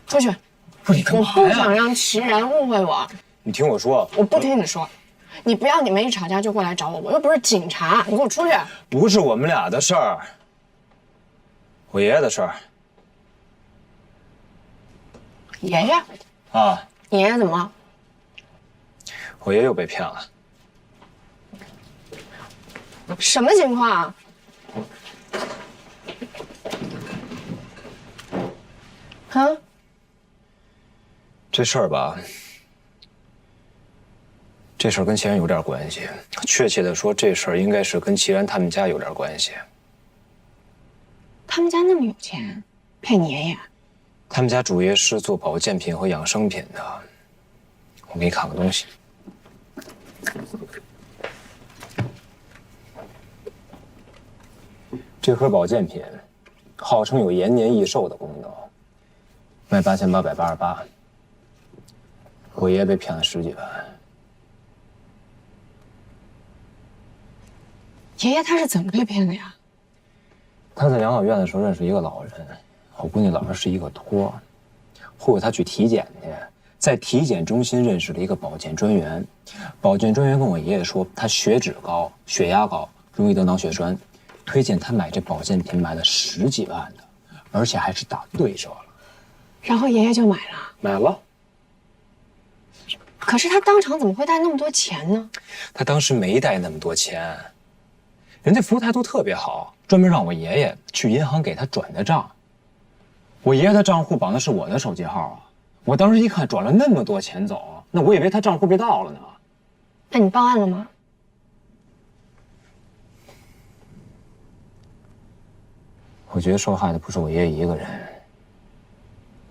出去！不是你干嘛呀？我不想让齐然误会我。你听我说，我不听你说。你不要你们一吵架就过来找我，我又不是警察，你给我出去！不是我们俩的事儿，我爷爷的事儿。爷爷？啊，你爷爷怎么了？我爷爷又被骗了。什么情况啊？啊？这事儿吧，这事儿跟齐然有点关系。确切的说，这事儿应该是跟齐然他们家有点关系。他们家那么有钱，骗你爷爷？他们家主业是做保健品和养生品的。我给你看个东西。这盒保健品号称有延年益寿的功能，卖8888，我爷爷被骗了10几万。爷爷他是怎么被骗的呀？他在养老院的时候认识一个老人，我估计老人是一个托，或者他去体检去，在体检中心认识了一个保健专员，保健专员跟我爷爷说他血脂高、血压高，容易得脑血栓，推荐他买这保健品，买了10几万的，而且还是打对折了。然后爷爷就买了。买了。可是他当场怎么会带那么多钱呢？他当时没带那么多钱，人家服务态度特别好，专门让我爷爷去银行给他转的账。我爷爷的账户绑的是我的手机号啊，我当时一看转了那么多钱走，那我以为他账户被盗了呢。那你报案了吗？我觉得受害的不是我爷爷一个人，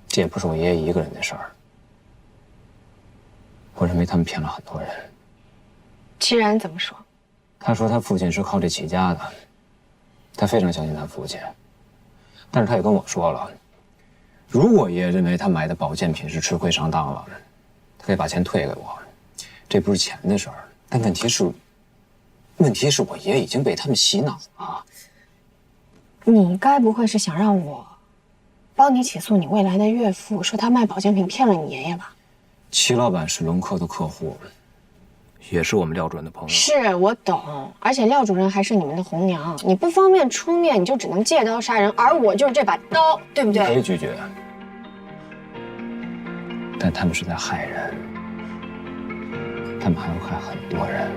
这也不是我爷爷一个人的事儿。我认为他们骗了很多人。齐然怎么说？他说他父亲是靠这起家的，他非常相信他父亲，但是他也跟我说了，如果爷爷认为他买的保健品是吃亏上当了，他可以把钱退给我，这不是钱的事儿。但问题是我爷爷已经被他们洗脑了。你该不会是想让我帮你起诉你未来的岳父，说他卖保健品骗了你爷爷吧？齐老板是龙科的客户，也是我们廖主任的朋友。是我懂，而且廖主任还是你们的红娘，你不方便出面，你就只能借刀杀人，而我就是这把刀，对不对？可以拒绝，但他们是在害人，他们还会害很多人。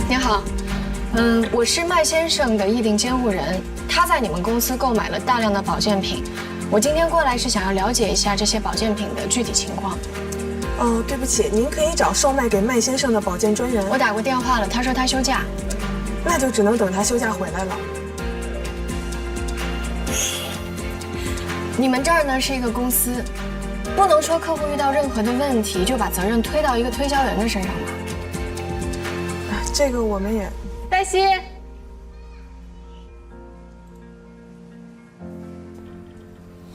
你好，我是麦先生的议定监护人，他在你们公司购买了大量的保健品，我今天过来是想要了解一下这些保健品的具体情况。哦，对不起，您可以找售卖给麦先生的保健专员。我打过电话了，他说他休假，那就只能等他休假回来了。你们这儿呢是一个公司，不能说客户遇到任何的问题就把责任推到一个推销员的身上吧？这个我们也……黛西，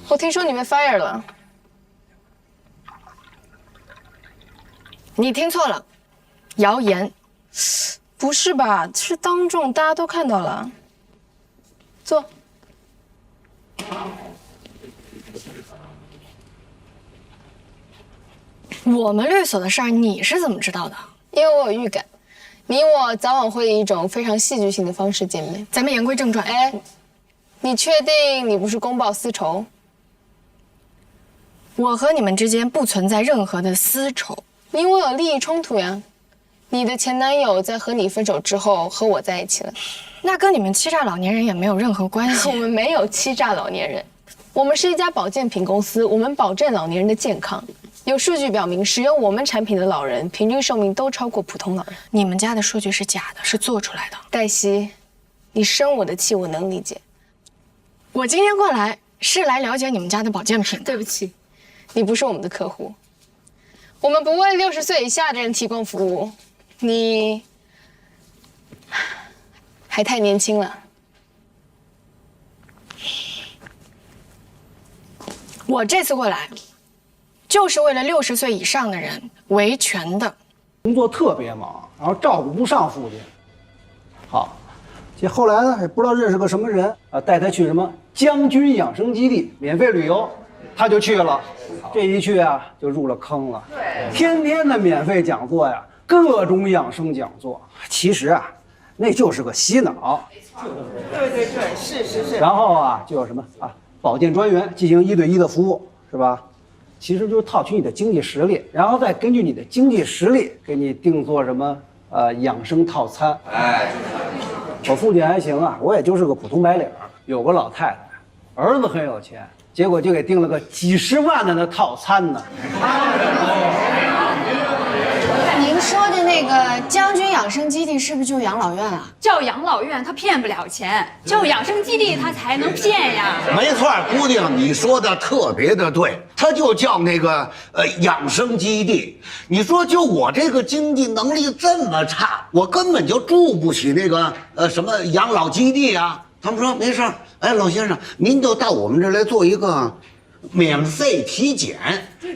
我听说你被 fire 了。你听错了，谣言。不是吧？是当众，大家都看到了。坐。我们律所的事儿你是怎么知道的？因为我有预感，你我早晚会以一种非常戏剧性的方式见面。咱们言归正传，哎，你确定你不是公报私仇？我和你们之间不存在任何的私仇，你我有利益冲突呀。你的前男友在和你分手之后和我在一起了，那跟你们欺诈老年人也没有任何关系。我们没有欺诈老年人，我们是一家保健品公司，我们保证老年人的健康。有数据表明，使用我们产品的老人平均寿命都超过普通老人。你们家的数据是假的，是做出来的。黛西，你生我的气我能理解。我今天过来是来了解你们家的保健品。对不起，你不是我们的客户，我们不为60岁以下的人提供服务。你还太年轻了，我这次过来，就是为了60岁以上的人维权的。工作特别忙，然后照顾不上父亲。好，这后来呢也不知道认识个什么人啊，带他去什么将军养生基地免费旅游，他就去了。这一去啊，就入了坑了。对，天天的免费讲座呀，各种养生讲座。其实啊，那就是个洗脑。对，是。然后啊，就有什么啊，保健专员进行1对1的服务，是吧？其实就是套取你的经济实力，然后再根据你的经济实力给你定做什么养生套餐。哎，我父亲还行啊，我也就是个普通白领，有个老太太，儿子很有钱，结果就给定了个几十万的那套餐呢。您说的那个将军养生基地是不是就是养老院啊？叫养老院他骗不了钱，就养生基地他才能骗呀。没错，姑娘，你说的特别的对，他就叫那个养生基地。你说就我这个经济能力这么差，我根本就住不起那个什么养老基地啊。他们说没事儿，哎，老先生，您就到我们这儿来做一个免费体检，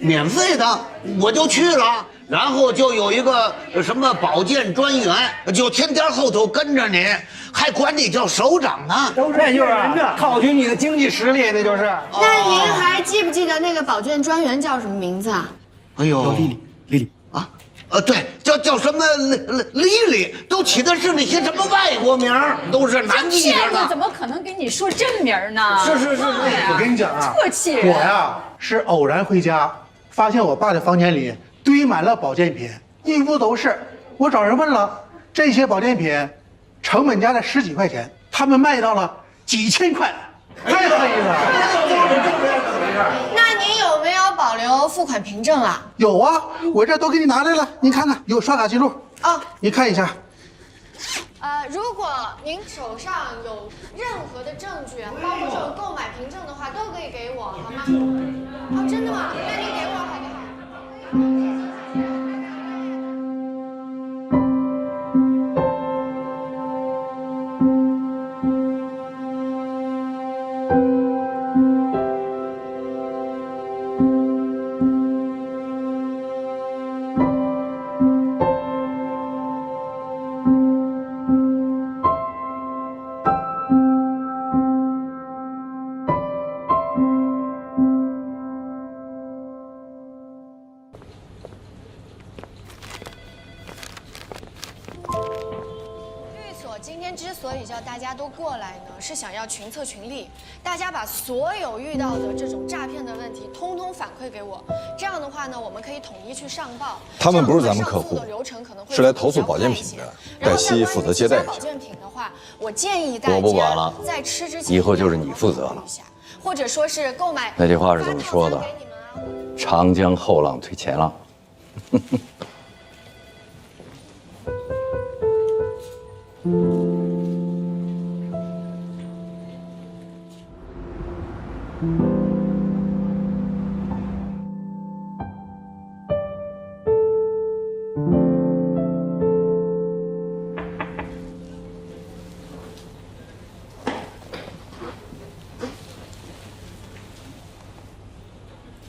免费的，我就去了。然后就有一个什么保健专员，就天天后头跟着你，还管你叫首长呢。那就是套取你的经济实力，那就是。那您还记不记得那个保健专员叫什么名字啊？哎呦，丽丽啊，对，叫什么丽丽，都起的是那些什么外国名儿，都是难记着的。怎么可能给你说真名呢？是，我跟你讲啊，客气人。我呀是偶然回家，发现我爸的房间里堆满了保健品，一屋都是。我找人问了，这些保健品成本价在10几块钱，他们卖到了几千块，太黑了。那您有没有保留付款凭证啊？有啊，我这都给你拿来了，您看看，有刷卡记录哦，你看一下。如果您手上有任何的证据，包括这种购买凭证的话，都可以给我，好吗？哦，真的吗？那您给我好就好。今天之所以叫大家都过来呢，是想要群策群力，大家把所有遇到的这种诈骗的问题，通通反馈给我。这样的话呢，我们可以统一去上报。他们不是咱们客户，是来投诉保健品的。黛西负责接待一下。保健品的话，我建议大家我不管了，在吃之前以后就是你负责了。或者说是购买。那句话是怎么说的？长江后浪推前浪。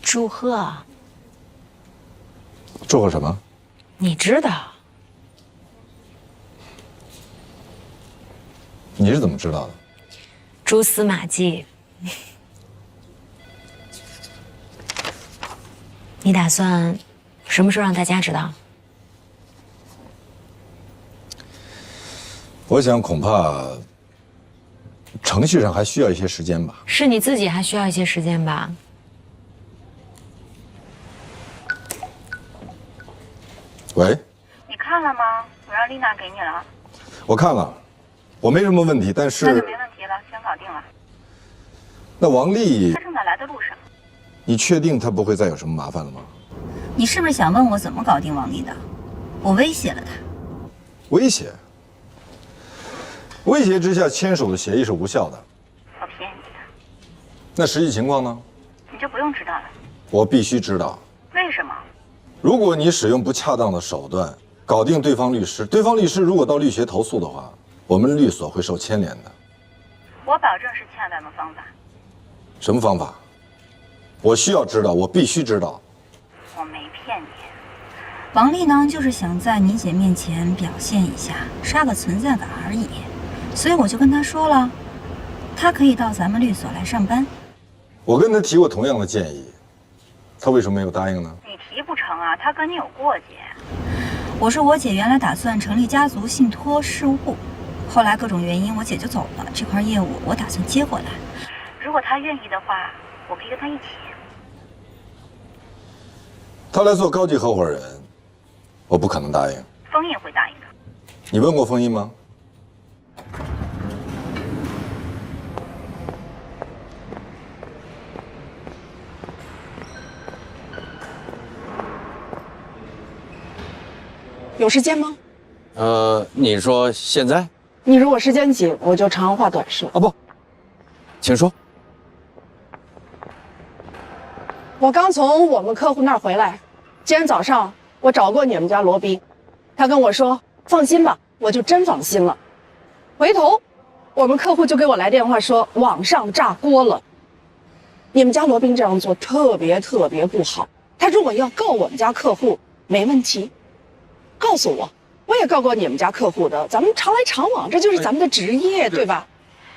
祝贺，祝贺什么？你知道？你是怎么知道的？蛛丝马迹。你打算什么时候让大家知道？我想恐怕程序上还需要一些时间吧。是你自己还需要一些时间吧？喂，你看了吗？我让丽娜给你了。我看了，我没什么问题，但是那就没问题了，先搞定了。那王丽，她正在来的路上。你确定她不会再有什么麻烦了吗？你是不是想问我怎么搞定王丽的？我威胁了她。威胁？威胁之下签署的协议是无效的。我骗你的。那实际情况呢？你就不用知道了。我必须知道。为什么？如果你使用不恰当的手段搞定对方律师，对方律师如果到律协投诉的话，我们律所会受牵连的。我保证是恰当的方法。什么方法？我需要知道，我必须知道。我没骗你，王丽呢，就是想在你姐面前表现一下，刷个存在感而已。所以我就跟她说了，她可以到咱们律所来上班。我跟他提过同样的建议，他为什么没有答应呢？你提不成啊，他跟你有过节。我说我姐原来打算成立家族信托事务部，后来各种原因，我姐就走了。这块业务我打算接过来。如果她愿意的话，我可以跟她一起。他来做高级合伙人，我不可能答应。封印会答应的。你问过封印吗？有时间吗？你说现在？你如果时间紧，我就长话短说。啊不，请说。我刚从我们客户那儿回来，今天早上我找过你们家罗宾，他跟我说放心吧，我就真放心了。回头我们客户就给我来电话说网上炸锅了。你们家罗宾这样做特别不好，他如果要告我们家客户没问题，告诉我，我也告过你们家客户的，咱们常来常往，这就是咱们的职业，对吧？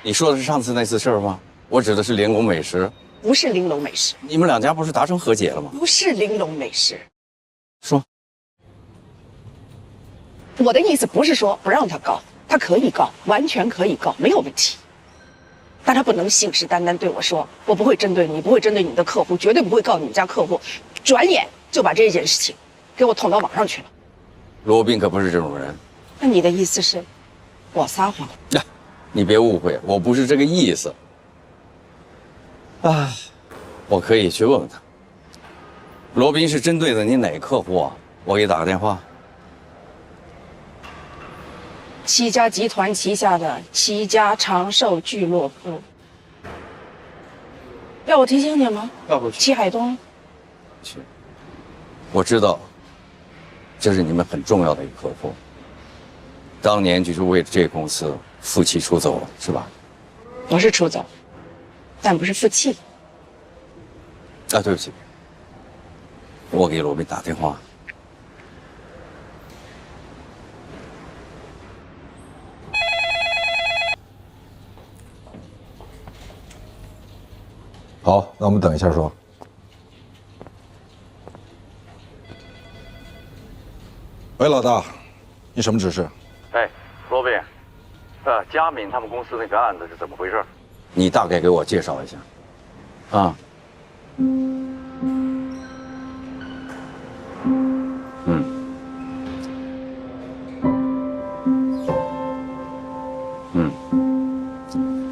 你说的是上次那次事儿吗？我指的是玲珑美食。不是玲珑美食，你们两家不是达成和解了吗？不是玲珑美食。说，我的意思不是说不让他告，他可以告，完全可以告，没有问题。但他不能信誓旦旦对我说，我不会针对你，不会针对你的客户，绝对不会告你们家客户。转眼就把这件事情给我捅到网上去了。罗宾可不是这种人。那你的意思是，我撒谎？你别误会，我不是这个意思。啊，我可以去问问他。罗宾是针对的你哪个客户啊？我给你打个电话。7家集团旗下的7家长寿俱乐部。要我提醒你吗？要不去齐海东。去。我知道，这是你们很重要的一个客户。当年就是为了这个公司负气出走了，是吧？我是出走，但不是负气。啊，对不起，我给罗宾打电话。好，那我们等一下说。喂，老大，你什么指示？哎，罗宾，佳敏他们公司那个案子是怎么回事？你大概给我介绍一下。啊。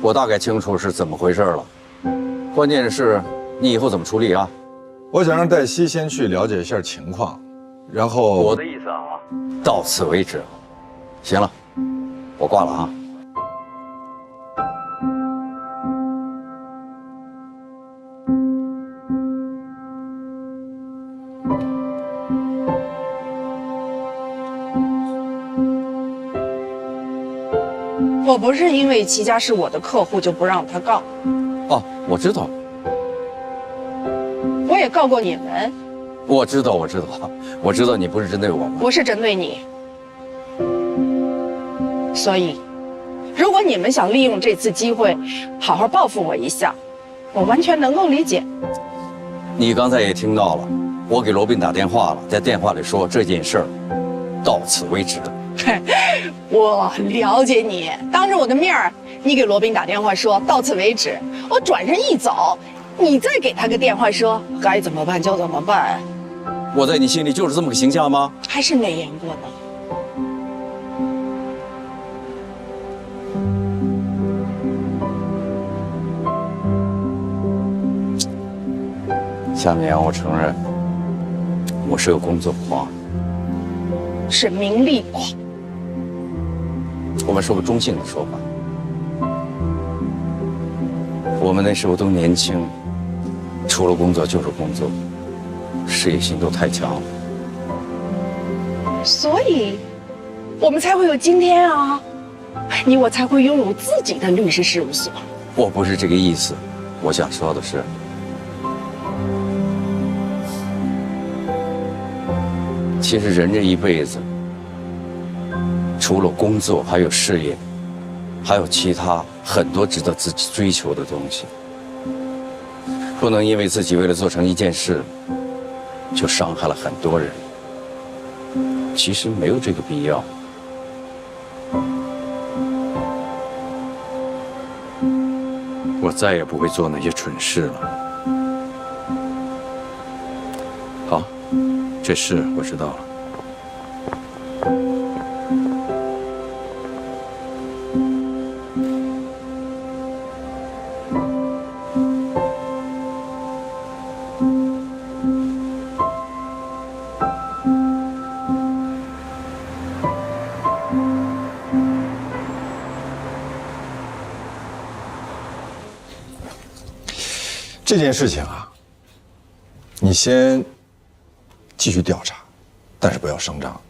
我大概清楚是怎么回事了，关键是你以后怎么处理啊？我想让黛西先去了解一下情况，然后我的意思啊，到此为止。行了，我挂了啊。我不是因为齐家是我的客户就不让他告。哦，我知道。我也告过你们。我知道，我知道你不是针对我们。不是针对你。所以，如果你们想利用这次机会好好报复我一下，我完全能够理解。你刚才也听到了，我给罗宾打电话了，在电话里说这件事儿到此为止。我了解你，当着我的面儿，你给罗宾打电话说到此为止，我转身一走，你再给他个电话说该怎么办就怎么办。我在你心里就是这么个形象吗？还是美颜过呢。夏明，我承认，我是个工作狂，是名利狂。我们说个中性的说法，我们那时候都年轻，除了工作就是工作，事业心都太强了。所以，我们才会有今天啊！你我才会拥有自己的律师事务所。我不是这个意思，我想说的是，其实人这一辈子，除了工作，还有事业，还有其他很多值得自己追求的东西。不能因为自己为了做成一件事，就伤害了很多人。其实没有这个必要。我再也不会做那些蠢事了。好，这事我知道了。这件事情啊，你先继续调查，但是不要声张。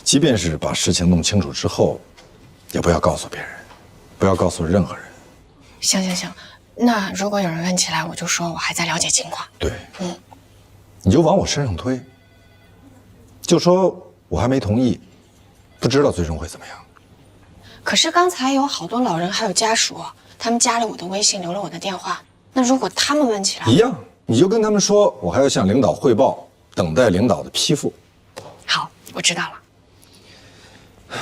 即便是把事情弄清楚之后，也不要告诉别人，不要告诉任何人。行，那如果有人问起来，我就说我还在了解情况。对，你就往我身上推，就说我还没同意，不知道最终会怎么样。可是刚才有好多老人还有家属，他们加了我的微信，留了我的电话。那如果他们问起来，一样，你就跟他们说，我还要向领导汇报，等待领导的批复。好，我知道了。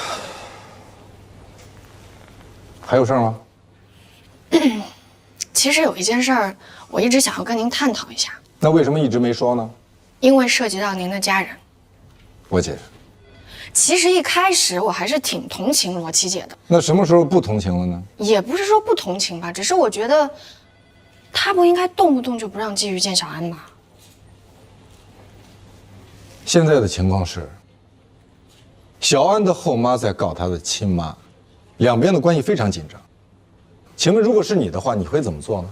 还有事儿吗？其实有一件事儿，我一直想要跟您探讨一下。那为什么一直没说呢？因为涉及到您的家人。我解释。其实一开始我还是挺同情罗七姐的。那什么时候不同情了呢？也不是说不同情吧，只是我觉得，她不应该动不动就不让季玉见小安吧。现在的情况是，小安的后妈在告她的亲妈，两边的关系非常紧张。请问，如果是你的话，你会怎么做呢？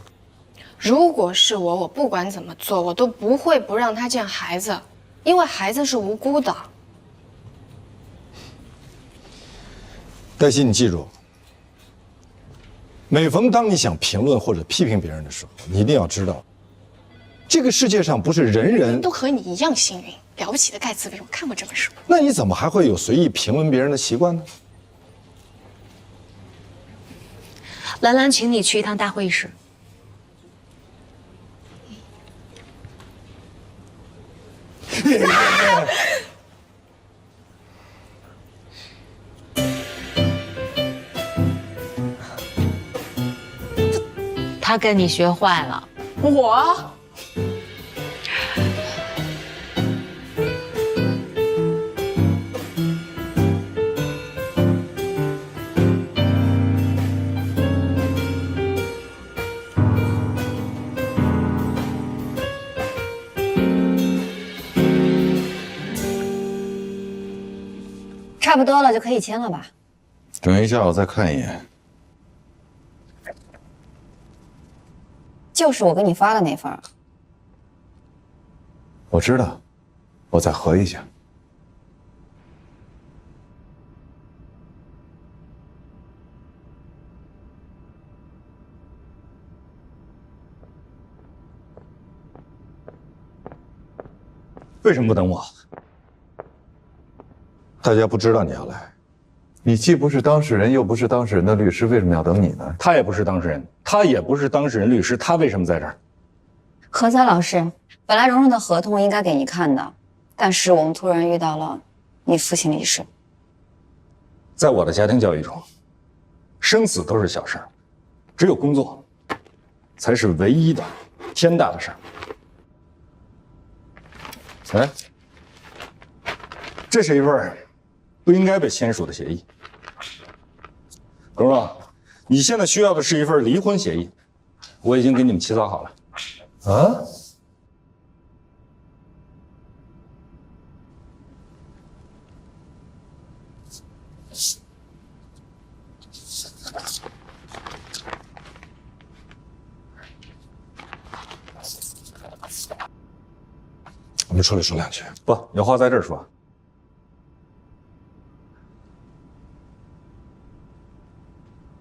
如果是我，我不管怎么做，我都不会不让她见孩子，因为孩子是无辜的。黛西，你记住，每逢当你想评论或者批评别人的时候，你一定要知道，这个世界上不是人人都和你一样幸运。了不起的盖茨比，我看过这本书。那你怎么还会有随意评论别人的习惯呢？兰兰，请你去一趟大会议室。他跟你学坏了。我。差不多了，就可以签了吧？等一下，我再看一眼。就是我给你发的那份。我知道，我再核一下。为什么不等我？大家不知道你要来。你既不是当事人，又不是当事人的律师，为什么要等你呢？他也不是当事人，他也不是当事人律师，他为什么在这儿？何才老师，本来蓉蓉的合同应该给你看的，但是我们突然遇到了你父亲离世。在我的家庭教育中，生死都是小事儿，只有工作才是唯一的天大的事儿。哎，这是一份不应该被签署的协议。蓉蓉，你现在需要的是一份离婚协议，我已经给你们起草好了。啊？我们出来说两句。不，有话在这儿说。